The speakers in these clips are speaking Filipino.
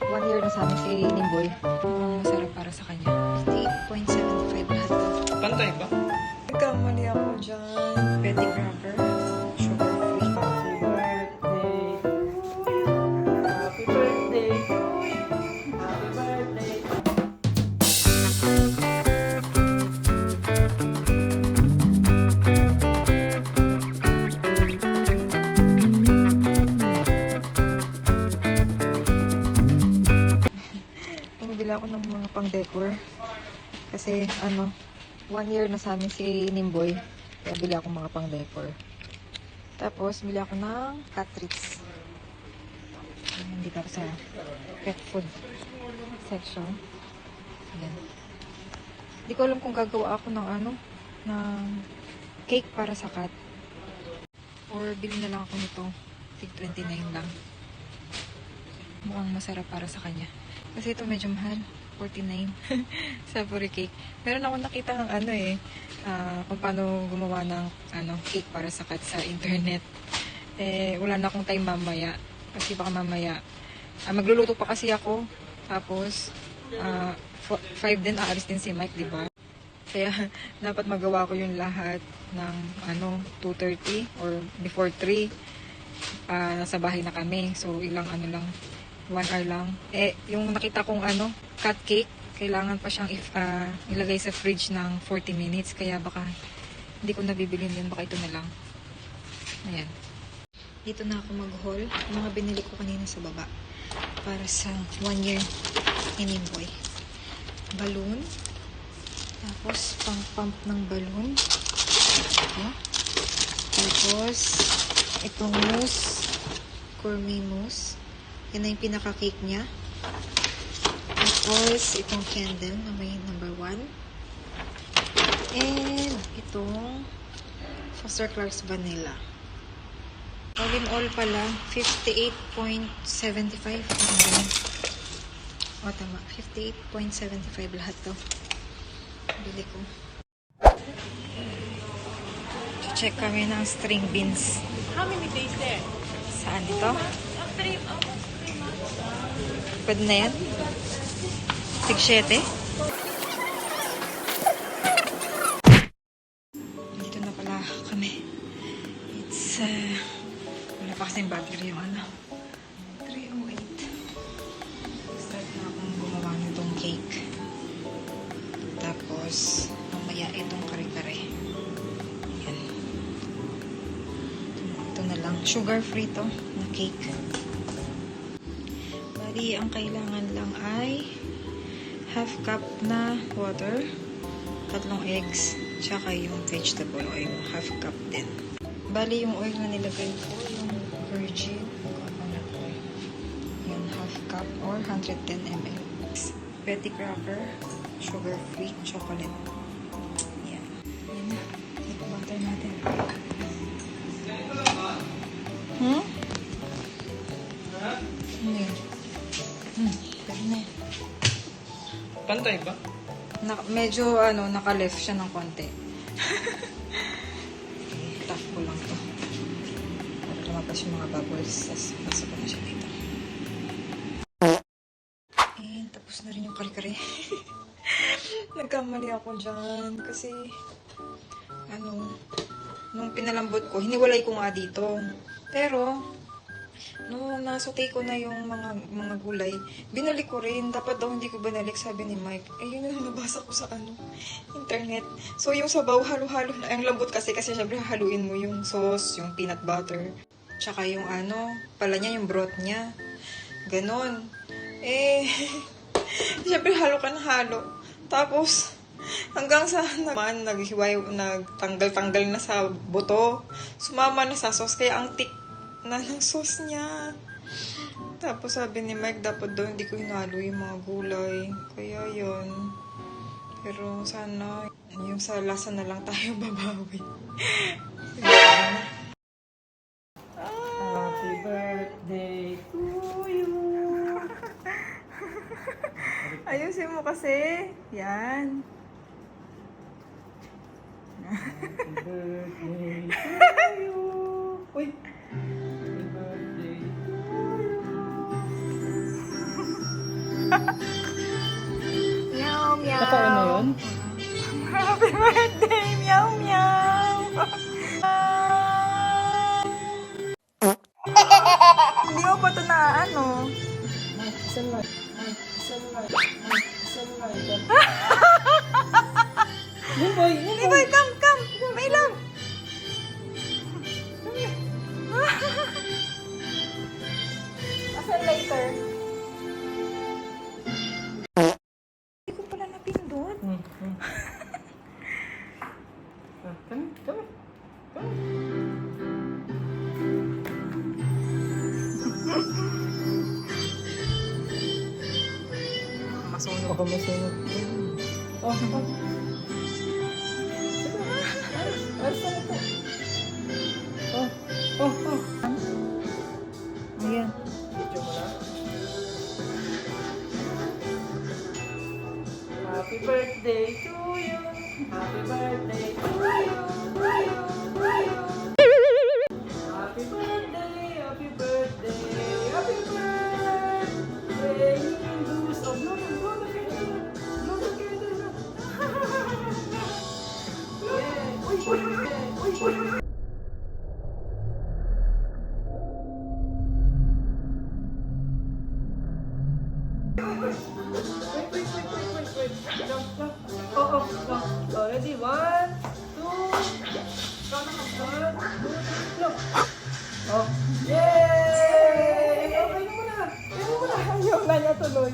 1 year na sa amin si Nimboy. Masarap para sa kanya. 58.75 lahat to. Pantay ba? Nagkamali ako dyan. Betty Cracker. Sugar free. Happy birthday! Happy birthday! Bumibili ako ng mga pang-decor. Kasi, 1 year na sa amin si Nimboy. Kaya bili ako mga pang-decor. Tapos, bili ako ng cat treats. Hindi ako sa pet food section. Ayan. Hindi ko alam kung gagawa ako ng ng cake para sa cat. Or bili na lang ako nito. Tig 29 lang. Mukhang masarap para sa kanya. Kasi ito medyo mahal. 49 Savory cake. Meron ako nakita ng kung paano gumawa ng cake para sa cat sa internet. Wala na akong time mamaya. Kasi baka mamaya magluluto pa kasi ako. Tapos 5 din aalis din si Mike, diba? Kaya dapat magawa ko yung lahat ng 2:30 or before 3. Nasa bahay na kami. So ilang lang 1 hour lang. Yung nakita kong cut cake, kailangan pa siyang ilagay sa fridge ng 40 minutes. Kaya baka hindi ko nabibilin yun. Baka ito na lang. Ayan. Dito na ako mag-haul. Yung mga binili ko kanina sa baba. Para sa 1 year ni Nimboy. Balloon. Tapos, pang-pump ng balloon. Ito. Tapos, itong mousse. Gourmet mousse. Yan na yung pinaka-cake niya. Tapos, itong candle na may number 1. And, itong Foster Clark's Vanilla. All in all pala, 58.75. O, tama. 58.75 lahat to. Bili ko. Check kami ng string beans. How many days there? Saan ito? 3 months. Pwede na yan? Tig 7? Dito na pala kami. It's, wala pa kasing battery yung 3:08. Start na akong gumawa nitong cake. Tapos, mamaya itong kare-kare. Yan. Ito na lang. Sugar-free to na cake. Bali, ang kailangan lang ay half cup na water, 3 eggs, tsaka yung vegetable oil, half cup din. Bali, yung oil na nilagay ko, yung virgin coconut oil. Yan, half cup or 110 ml. Betty Cracker, sugar-free chocolate. Yan. Yan na. Ito butter natin. Ano yun? Pwede na yan. Pantay ba? Medyo, naka-left siya ng konti. Tap ko lang to. Para lumabas yung mga bubbles. Tapos, pasok ko na siya dito. Tapos na rin yung kare-kare. Nagkamali ako dyan. Kasi, nung pinalambot ko, hiniwalay ko nga dito. Pero, nung nasutay ko na yung mga gulay, binalik ko rin. Dapat daw hindi ko binalik, sabi ni Mike. Yun na nabasa ko sa internet. So, yung sabaw, halo-halo na. Ang lambot kasi syempre haluin mo yung sauce, yung peanut butter. Tsaka yung pala niya, yung broth niya. Ganon. Syempre halo ka na halo. Tapos, hanggang sa naman, nagtanggal-tanggal na sa buto. Sumama na sa sauce, kaya ang thick na ng sauce niya. Tapos sabi ni Mike, dapat daw hindi ko hinalo yung mga gulay. Kaya yun. Pero sana, yung sa lasa na lang tayo babawi. Happy birthday to you. Ayusin mo kasi. Yan. Happy birthday to you. Uy! Happy birthday to you. Meow, meow. Totoo na yun? Happy birthday, meow, meow. Hindi mo pa ito na ano. Nimboy, Nimboy, come, come. My love. Asan later? Hindi ko pala napindot. Kami. Masunog. Baka masunog. Oh. Ayos na ito. Oh. Ayan. Video mo na. Happy birthday to you. Happy birthday to you. Happy birthday. Happy birthday. Happy birthday. Lose of blow together. Blow together. Yeah. Uy. Wait. Jump. Oh. Ready? 1, 2. Count na. 1, 2, 3, go. Oh. Yay! Okay na muna. Ayaw na niya tuloy.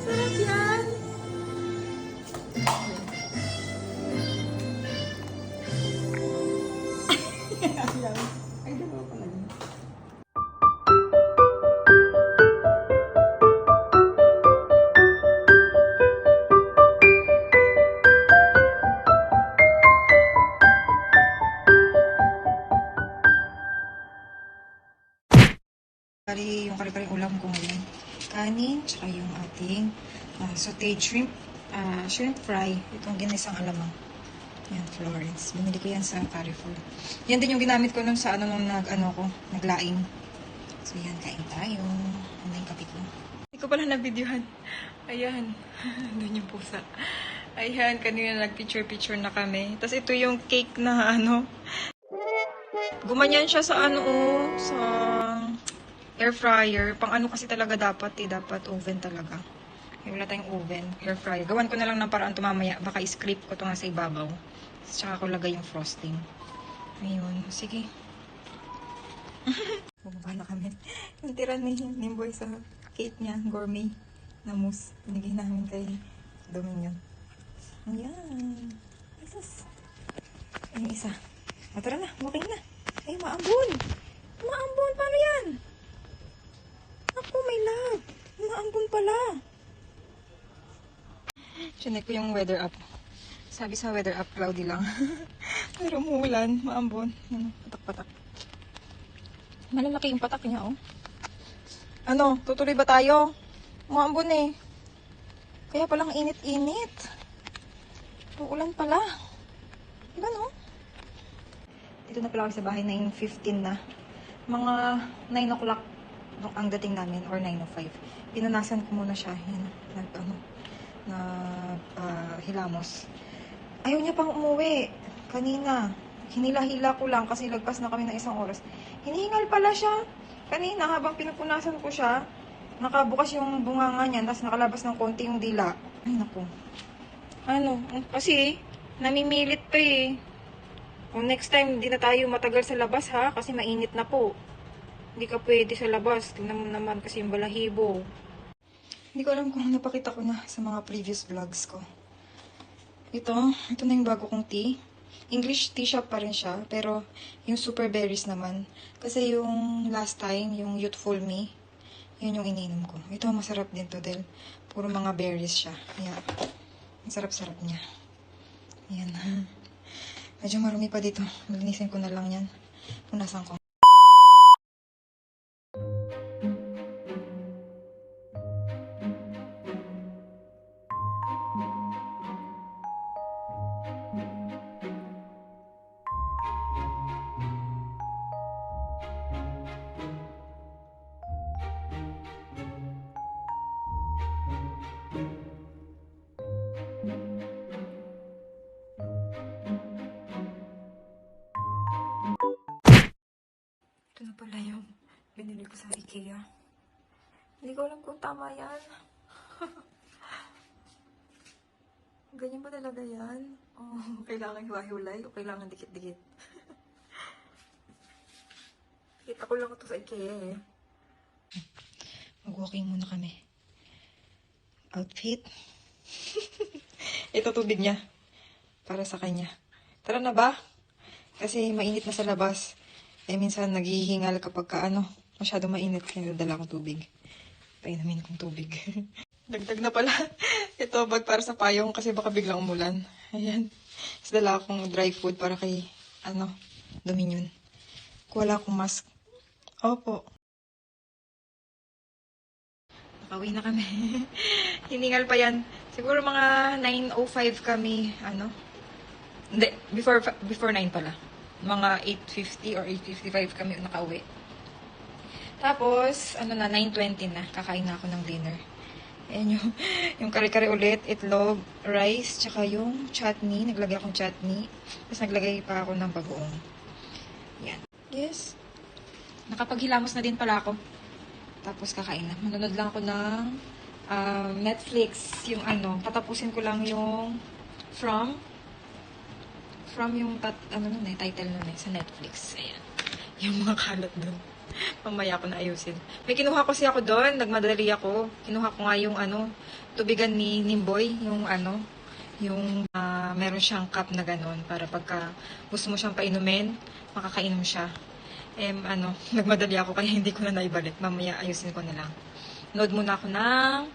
Sarap yan. Ay, dalawa pala yun. Yung kare-kare ulam ko ngayon. Kanin, tsaka yung ating sauteed shrimp, shrimp fry. Itong ginisang alamang. Yan, Florence. Binili ko yan sa Carrefour. Yan din yung ginamit ko nung sa nung naglaing. So yan, kain tayo. Ano yung kape ko? Hindi ko pala na-videohan. Ayan. Doon yung pusa. Ayan, kanina nag-picture-picture na kami. Tapos ito yung cake na gumanyan siya sa sa air fryer. Pang kasi talaga dapat oven talaga. Wala tayong oven, air fryer. Gawan ko na lang ng paraan mamaya. Baka i-script ko ito nga sa ibabaw. Tsaka ko lagay yung frosting. Ayun, sige. Bumaba na kami. Yung tira ni Nimboy sa cake niya, gourmet na mousse. Binigay namin kay Dominion. Ayan. Jesus. Yung isa. Tara na, walking na. Ay, maambun. Maambun, paano yan? Ako, may love. Maambun pala. Chinek ko yung weather app. Sabi sa weather app, cloudy lang. Pero umuulan, maambon. Ano, patak-patak. Malalaki yung patak niya, oh. Ano, tutuloy ba tayo? Maambon eh. Kaya palang init-init. Uulan pala. Diba, no? Dito na pala ako sa bahay, 9:15 na. Mga 9 o'clock ang dating namin, or 9:05. Pinunasan ko muna siya. Yan, hilamos. Ayaw niya pang umuwi. Kanina, hinila-hila ko lang kasi lagpas na kami ng 1 oras. Hinihingal pala siya. Kanina, habang pinupunasan ko siya, nakabukas yung bunganga niya, tapos nakalabas ng konti yung dila. Ay, naku. Ano? Kasi, namimilit pa eh. Kung next time, hindi na tayo matagal sa labas ha, kasi mainit na po. Hindi ka pwede sa labas. Tingnan mo naman kasi yung balahibo. Hindi ko alam kung napakita ko na sa mga previous vlogs ko. Ito na yung bago kong tea. English tea shop pa rin siya, pero yung super berries naman. Kasi yung last time, yung Youthful Me, yun yung ininom ko. Ito, masarap din to dahil puro mga berries siya. Ayan. Ang sarap-sarap niya. Ayan. Medyo marumi pa dito. Malinisin ko na lang yan. Punasan ko. Ito na pala yung binili ko sa IKEA. Hindi ko alam kung tama yan. Ganyan ba talaga yan? Oh, kailangan hiwa-hiwalay o kailangan dikit-dikit? Kita ko lang ito sa IKEA eh. Mag-walking muna kami. Outfit. Ito tubig niya. Para sa kanya. Tara na ba? Kasi mainit na sa labas. Eh, minsan naghihingal kapag masyado mainit. Kaya dala akong tubig. Painumin kong tubig. Dagdag na pala. Ito, bag para sa payong kasi baka biglang umulan. Ayan. Tapos dala akong dry food para kay, Dominion. Wala akong mask. Opo. Nakauwi na kami. Hiningal pa yan. Siguro mga 9:05 kami, Hindi, before 9 pala. Mga 8:50 or 8:55 kami nakauwi. Tapos, 9:20 na. Kakain na ako ng dinner. Ayan yung kare-kare ulit, itlog, rice, tsaka yung chutney. Naglagay akong chutney. Tapos naglagay pa ako ng bagoong. Yan. Yes. Nakapaghilamos na din pala ako. Tapos kakain na. Manonood lang ako ng Netflix. Yung tatapusin ko lang yung From yung title nun sa Netflix. Ayan. Yung mga kalat doon. Mamaya ko na ayusin. May kinuha kasi ako doon. Nagmadali ako. Kinuha ko nga yung tubigan ni Nimboy. Yung meron siyang cup na ganun. Para pagka gusto mo siyang painumin, makakainom siya. Nagmadali ako kaya hindi ko na naibalik. Mamaya ayusin ko na lang. Nood muna ako ng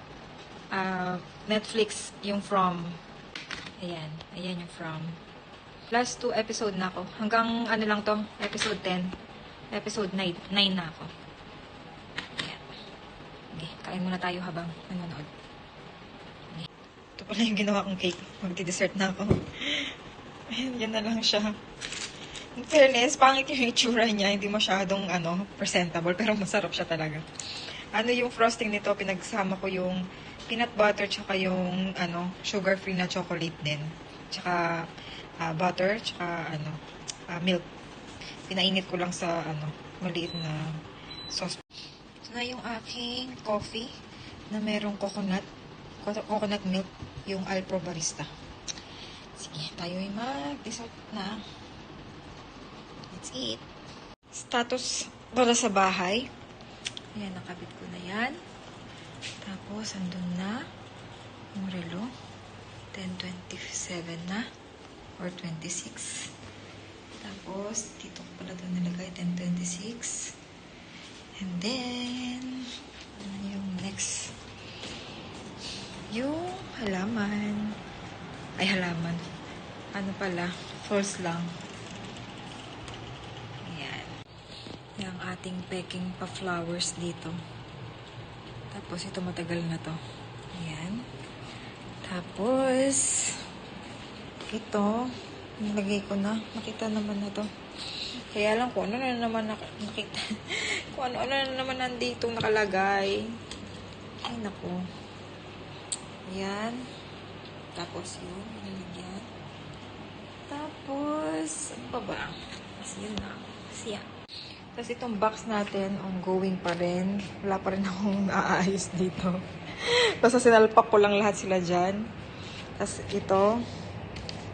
Netflix, yung From. Ayan. Ayan yung From. Last 2 episode na ako. Hanggang lang to, episode 10. Episode 9 na ako. Ayan. Okay, kain muna tayo habang nanonood. Okay. Ito pala yung ginawa kong cake. Magdi-dessert na ako. Ayan, yan na lang siya. In fairness, pangit yung itsura niya. Hindi masyadong, presentable. Pero masarap siya talaga. Yung frosting nito, pinagsama ko yung peanut butter, tsaka yung, sugar-free na chocolate din. Tsaka, butter, tsaka, milk. Pinainit ko lang sa, maliit na sauce. Ito na yung aking coffee na merong coconut milk, yung Alpro Barista. Sige, tayo ay mag-dessert na. Let's eat. Status para sa bahay. Ayan, nakabit ko na yan. Tapos, andun na yung relo. 10:27 na. Or 26. Tapos, dito ko pala doon nilagay, 10:26. And then, yung next? Yung halaman. Ay, halaman. Pala? False lang. Ayan. Yung ating peking pa-flowers dito. Tapos, ito matagal na to. Ayan. Tapos, ito, nilagay ko na. Nakita naman na to. Kaya lang kung ano na naman nakita. Kung ano na naman nandito nakalagay. Ay, naku. Ayan. Tapos yun, nilagyan. Tapos, ano pa ba? Kasi yun na. Kasi yan. Tapos itong box natin, ongoing pa rin. Wala pa rin akong aayos dito. Basta sinalpak ko lang lahat sila dyan. Tapos ito,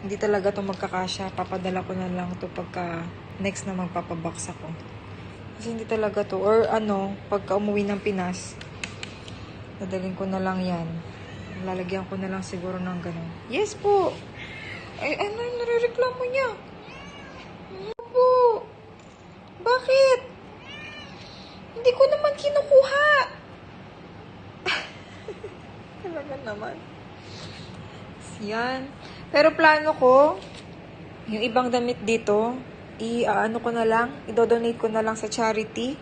Hindi talaga to magkakasya. Papadala ko na lang to pagka next na magpapabox ako. Kasi hindi talaga to. Or ano, pagka umuwi ng Pinas, dadalhin ko na lang yan. Lalagyan ko na lang siguro ng ganun. Yes po! Ay, ano yung nare-reklamo niya? Ano po? Bakit? Hindi ko naman kinukuha. Talaga naman. Yan. Pero plano ko, yung ibang damit dito, i-ano ko na lang, i-donate ko na lang sa charity.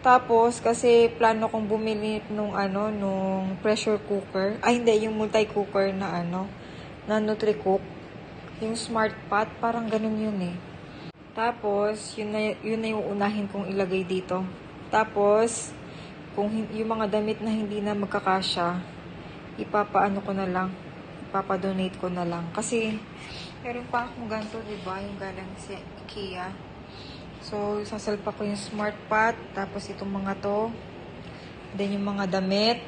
Tapos, kasi plano kong bumili nung pressure cooker. Ay, hindi, yung multi-cooker na na Nutri-Cook. Yung Smart Pot, parang ganun yun eh. Tapos, yun na yung unahin kong ilagay dito. Tapos, kung yung mga damit na hindi na magkakasya, ipapaano ko na lang, ipapadonate ko na lang. Kasi, meron pa akong ganito, diba? Yung galing sa IKEA. So, sasalpa ko yung Smart Pot, tapos itong mga to, then yung mga damit.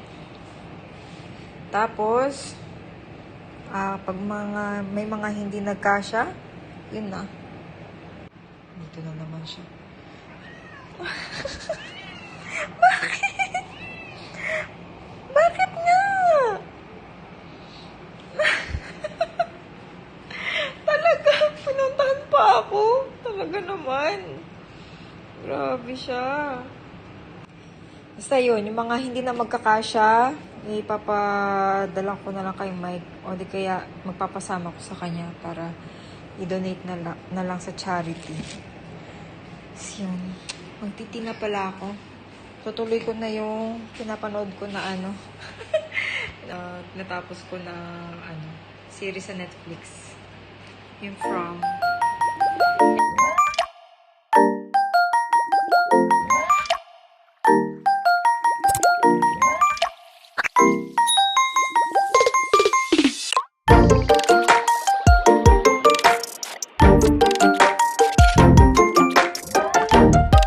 Tapos, pag may mga hindi nagkasya, yun na. Dito na naman siya. Bakit? Bakit nga? Talaga, pinuntahan pa ako. Talaga naman. Grabe siya. Basta yun, yung mga hindi na magkakasya, ipapadala ko na lang kay Mike. O di kaya magpapasama ko sa kanya para i-donate na lang sa charity. So yun, magtitina pala ako. Tutuloy ko na yung pinapanood ko na natapos ko na series sa Netflix. Yung From.